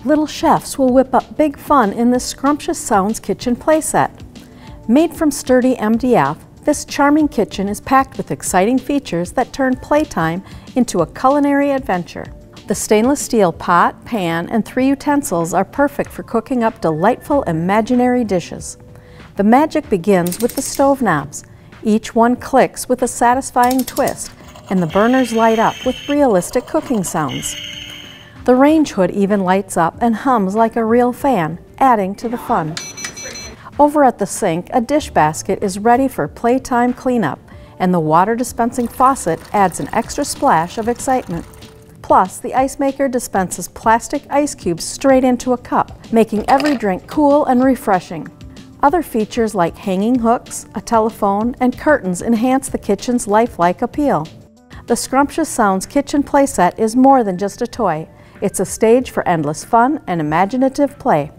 Little chefs will whip up big fun in this Scrumptious Sounds kitchen playset. Made from sturdy MDF, this charming kitchen is packed with exciting features that turn playtime into a culinary adventure. The stainless steel pot, pan, and 3 utensils are perfect for cooking up delightful imaginary dishes. The magic begins with the stove knobs. Each one clicks with a satisfying twist, and the burners light up with realistic cooking sounds. The range hood even lights up and hums like a real fan, adding to the fun. Over at the sink, a dish basket is ready for playtime cleanup, and the water dispensing faucet adds an extra splash of excitement. Plus, the ice maker dispenses plastic ice cubes straight into a cup, making every drink cool and refreshing. Other features like hanging hooks, a telephone, and curtains enhance the kitchen's lifelike appeal. The Scrumptious Sounds kitchen playset is more than just a toy. It's a stage for endless fun and imaginative play.